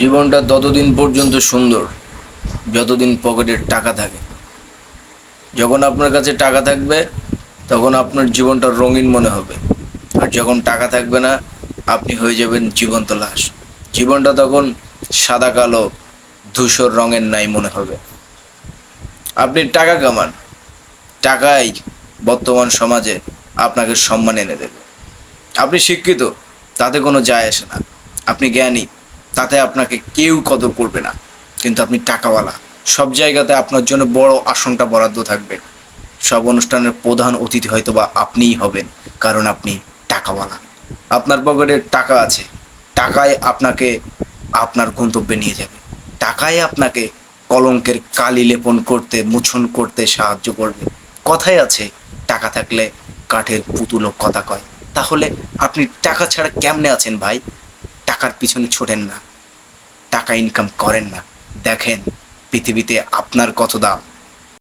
জীবনটা ততদিন পর্যন্ত সুন্দর যতদিন পকেটে টাকা থাকে। যখন আপনার কাছে টাকা থাকবে তখন আপনার জীবনটা রঙিন মনে হবে, আর যখন টাকা থাকবে না আপনি হয়ে যাবেন জীবন্ত লাশ। জীবনটা তখন সাদা কালো ধূসর রঙের নাই মনে হবে। আপনি টাকা কামান, টাকাই বর্তমান সমাজে আপনাকে সম্মান এনে দেবে। আপনি শিক্ষিত, তাতে কোনো যায় আসে না। আপনি জ্ঞানী, তাতে আপনাকে কেউ কদর করবে না। কিন্তু আপনি টাকাওয়ালা, সব জায়গাতে আপনার জন্য বড় আসনটা বরাদ্দ থাকবে। সব অনুষ্ঠানের প্রধান অতিথি হয়তো বা আপনিই হবেন, কারণ আপনি টাকাওয়ালা। আপনার পকেটে টাকা আছে, টাকায় আপনাকে আপনার গন্তব্যে নিয়ে যাবে। টাকায় আপনাকে কলঙ্কের কালি লেপন করতে, মোছন করতে সাহায্য করবে। কথায় আছে, টাকা থাকলে কাঠের পুতুলও কথা কয়। তাহলে আপনি টাকা ছাড়া কেমনে আছেন ভাই? টাকার পিছনে ছোটেন না, টাকা ইনকাম করেন না। দেখেন পৃথিবীতে আপনার কত দাম।